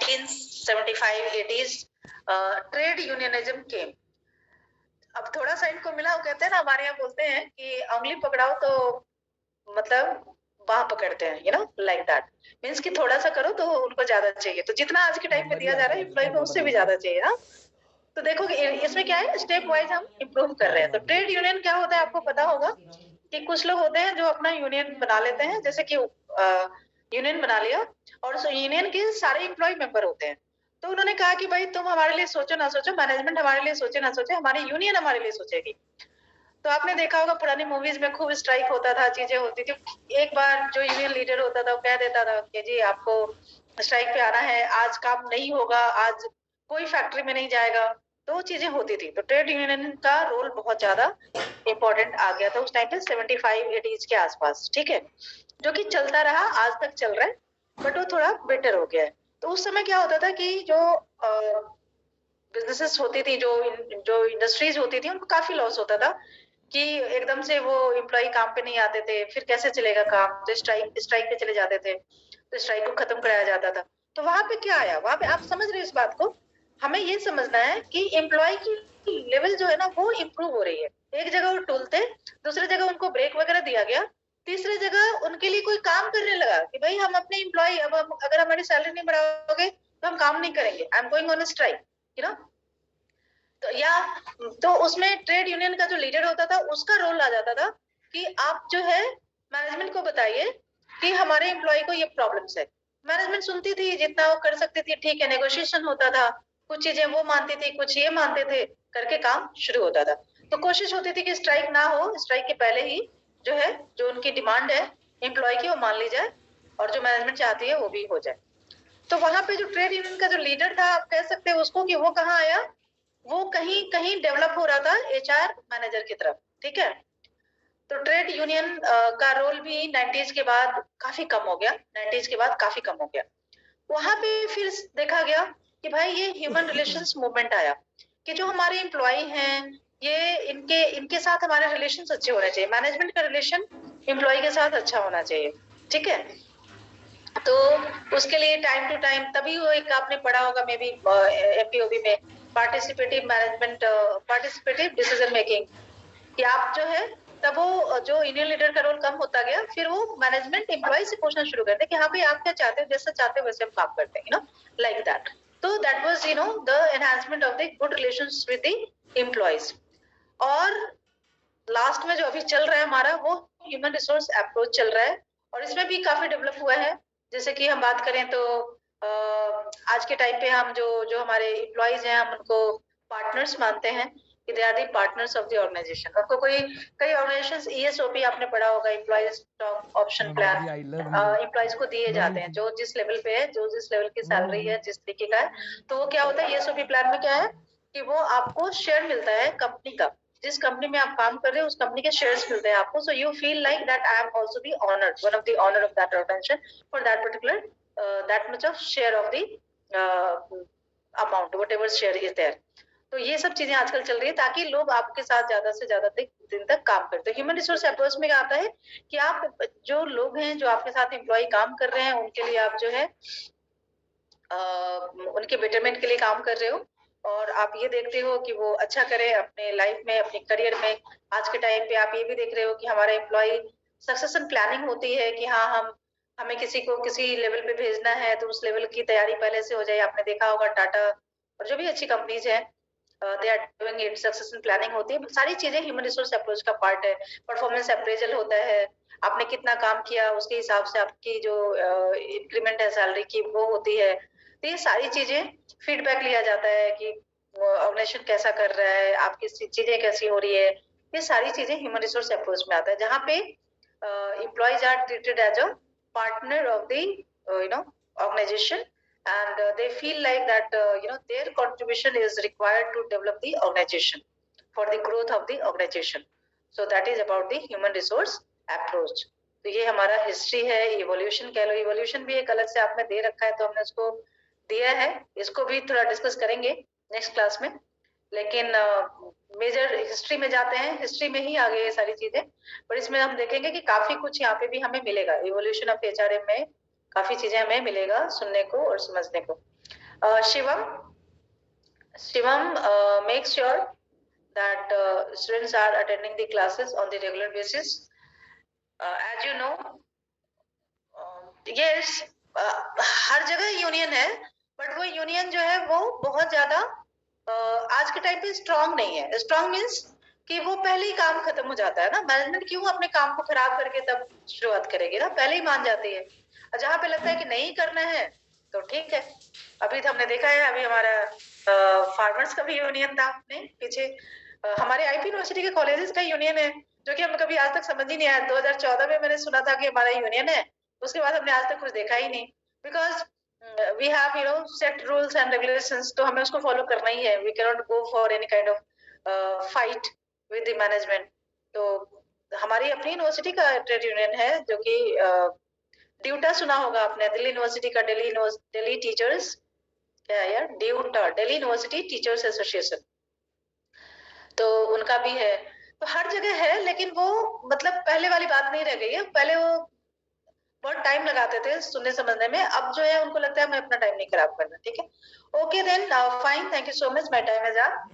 [SPEAKER 1] 1975-80s ट्रेड यूनियनिज्म केम। अब थोड़ा सा इनको मिला, वो कहते हैं ना, हमारे यहाँ बोलते हैं कि उंगली पकड़ाओ तो मतलब बाह पकड़ते हैं, लाइक दैट मीन्स कि थोड़ा सा करो तो उनको ज्यादा चाहिए। तो जितना आज के टाइम पे दिया जा रहा है एम्प्लॉय को उससे भी ज्यादा चाहिए। हाँ, तो देखो इसमें क्या है, स्टेप वाइज हम इम्प्रूव कर रहे हैं। तो ट्रेड यूनियन क्या होता है आपको पता होगा कि कुछ लोग होते हैं जो अपना यूनियन बना लेते हैं, जैसे कि यूनियन बना लिया और उस यूनियन के सारे एम्प्लॉय मेंबर होते हैं। तो उन्होंने कहा कि भाई तुम हमारे लिए सोचो ना सोचो, मैनेजमेंट हमारे लिए सोचे ना सोचे, हमारी यूनियन हमारे लिए सोचेगी। तो आपने देखा होगा पुरानी मूवीज में खूब स्ट्राइक होता था, चीजें होती थी। एक बार जो यूनियन लीडर होता था वो कह देता था कि जी आपको स्ट्राइक पे आना है, आज काम नहीं होगा, आज कोई फैक्ट्री में नहीं जाएगा। तो वो चीजें होती थी। तो ट्रेड यूनियन का रोल बहुत ज्यादा इंपॉर्टेंट आ गया था उस टाइम पे 75-80s के आसपास, ठीक है, जो कि चलता रहा, आज तक चल रहा है, बट वो थोड़ा बेटर हो गया है। तो उस समय क्या होता था कि जो बिजनेसेस होती थी, जो इंडस्ट्रीज होती थी, उनको काफी लॉस होता था कि एकदम से वो एम्प्लॉय काम पे नहीं आते थे, फिर कैसे चलेगा काम, तो स्ट्राइक पे चले जाते थे, तो स्ट्राइक को खत्म कराया जाता था। तो वहां पे क्या आया, वहां पे आप समझ रहे हो इस बात को, हमें ये समझना है कि एम्प्लॉय की लेवल जो है ना वो इम्प्रूव हो रही है। एक जगह वो टूलते, दूसरी जगह उनको ब्रेक वगैरह दिया गया, तीसरी जगह उनके लिए कोई काम करने लगा कि भाई हम अपने एम्प्लॉय, अब अगर हमारी सैलरी नहीं बढ़ाओगे तो हम काम नहीं करेंगे, I am going on strike, you know. तो या तो उसमें ट्रेड यूनियन का जो लीडर होता था उसका रोल आ जाता था कि आप जो है मैनेजमेंट को बताइए कि हमारे एम्प्लॉय को ये प्रॉब्लम्स है। मैनेजमेंट सुनती थी, जितना वो कर सकती थी, ठीक है, नेगोशिएशन होता था, कुछ चीजें वो मानती थी, कुछ ये मानते थे, करके काम शुरू होता था। तो कोशिश होती थी कि स्ट्राइक ना हो, स्ट्राइक के पहले ही जो है, जो उनकी डिमांड है एम्प्लॉय की, वो मान ली जाए और जो मैनेजमेंट चाहती है वो भी हो जाए। तो वहां पे जो ट्रेड यूनियन का जो लीडर था, आप कह सकते हैं उसको कि वो कहाँ आया, वो कहीं कहीं डेवलप हो रहा था एचआर मैनेजर की तरफ, ठीक है। तो ट्रेड यूनियन का रोल भी 90s के बाद काफी कम हो गया, 90s के बाद काफी कम हो गया। वहां पे फिर देखा गया कि भाई ये ह्यूमन रिलेशंस मूवमेंट आया कि जो हमारे एम्प्लॉय हैं, ये इनके इनके साथ हमारे रिलेशंस अच्छे होने चाहिए, मैनेजमेंट का रिलेशन एम्प्लॉय के साथ अच्छा होना चाहिए, ठीक है। तो उसके लिए टाइम टू टाइम, तभी वो एक आपने पढ़ा होगा मे बी एमपीओबी में, participative management, participative decision making, कि आप जो है, तब वो जो यूनियन लीडर का रोल कम होता गया, फिर वो मैनेजमेंट एम्प्लॉय से पूछना शुरू करते कि हाँ भाई आप क्या चाहते हो, जैसा चाहते हो वैसे हम काम करते हैं, लाइक दैट। तो that was the enhancement of the good relations with the employees. और लास्ट में जो अभी चल रहा है हमारा, वो ह्यूमन रिसोर्स अप्रोच चल रहा है, और इसमें भी काफी डेवलप हुआ है। जैसे कि हम बात करें तो आज के टाइम पे हम जो जो हमारे एम्प्लॉयज हैं, हम उनको पार्टनर्स मानते हैं कि they are the partners of the organisation. उनको कई ऑर्गेनाइजेशंस ईएसओपी आपने पढ़ा होगा, employees stock option plan, employees को दिए जाते हैं, जो जिस लेवल पे है, जो जिस लेवल की सैलरी है, जिस तरीके का है। तो वो क्या होता है ईएसओपी प्लान में, क्या है कि वो आपको शेयर मिलता है कंपनी का, जिस कंपनी में आप काम कर रहे हो उस कंपनी के शेयर्स मिलते हैं आपको। So you feel like that I am also the owner, one of the owner of that organisation for that particular that much of share of the amount, whatever share is there. तो ये सब चीजें आजकल चल रही है ताकि लोग आपके साथ ज्यादा से ज्यादा दिन तक काम करते हैं। ह्यूमन रिसोर्स अप्रोच में आता है कि आप जो लोग हैं, जो आपके साथ एम्प्लॉय काम कर रहे हैं, उनके लिए आप जो है उनके बेटरमेंट के लिए काम कर रहे हो, और आप ये देखते हो कि वो अच्छा करे अपने लाइफ में, अपने करियर में। आज के टाइम पे आप ये भी देख रहे हो कि हमारा एम्प्लॉय सक्सेशन प्लानिंग होती है कि हाँ, हमें किसी को किसी लेवल पे भेजना है तो उस लेवल की तैयारी पहले से हो जाए। आपने देखा होगा टाटा और जो भी अच्छी कंपनीज है, they are doing it, succession planning होती है, सारी चीजें ह्यूमन रिसोर्स अप्रोच का पार्ट है। परफॉर्मेंस अप्रेजल होता है, आपने कितना काम किया उसके हिसाब से आपकी जो इंक्रीमेंट है सैलरी की वो होती है। तो ये सारी चीजें फीडबैक लिया जाता है कि ऑर्गेनाइजेशन कैसा कर रहा है, आपकी चीजें कैसी हो रही है, ये सारी चीजें ह्यूमन रिसोर्स अप्रोच में आता है, जहाँ पे employees are treated as a partner of the organization, and they feel like that their contribution is required to develop the organization for the growth of the organization. So that is about the human resource approach. तो ये हमारा history है, evolution कह लो, evolution भी एक अलग से आपने दे रखा है तो हमने उसको दिया है, इसको भी थोड़ा डिस्कस करेंगे नेक्स्ट क्लास में, लेकिन मेजर हिस्ट्री में जाते हैं, हिस्ट्री में ही आगे ये सारी चीजें, पर इसमें हम देखेंगे कि काफी कुछ यहाँ पे भी हमें मिलेगा, इवोल्यूशन ऑफ एचआरएम में काफी चीजें हमें मिलेगा सुनने को और समझने को। Shivam make sure that students are attending the classes on the regular basis. As you know, yes, हर जगह यूनियन है, बट वो यूनियन जो है वो बहुत ज्यादा आज के टाइम पे स्ट्रांग नहीं है। स्ट्रांग मीन्स कि वो पहले ही काम खत्म हो जाता है ना, मैनेजमेंट क्यों अपने काम को खराब करके तब शुरुआत करेगी ना, पहले ही मान जाती है, और जहाँ पे लगता है कि नहीं करना है तो ठीक है। अभी तो हमने देखा है, अभी हमारा फार्मर्स का भी यूनियन था अपने पीछे, हमारे आईपी यूनिवर्सिटी के कॉलेजेस का यूनियन है, जो कि हमें कभी आज तक समझ ही नहीं आया। 2014 में मैंने सुना था कि हमारा यूनियन है, उसके बाद हमने आज तक कुछ देखा ही नहीं, because we have set rules and regulations, तो हमें उसको फॉलो करना ही है। We can not go for any kind of fight with the management. तो हमारी अपनी यूनिवर्सिटी का ट्रेड यूनियन है, जो कि ड्यूटा सुना होगा आपने, दिल्ली यूनिवर्सिटी का, दिल्ली टीचर्स, क्या है यार, ड्यूटा, दिल्ली यूनिवर्सिटी टीचर्स एसोसिएशन, तो उनका भी है। तो हर जगह है, लेकिन वो मतलब पहले वाली बात नहीं रह गई है। पहले वो बहुत टाइम लगाते थे सुनने समझने में, अब जो है उनको लगता है मैं अपना टाइम नहीं खराब करना। ठीक है, okay then, fine, thank you so much, my time is up.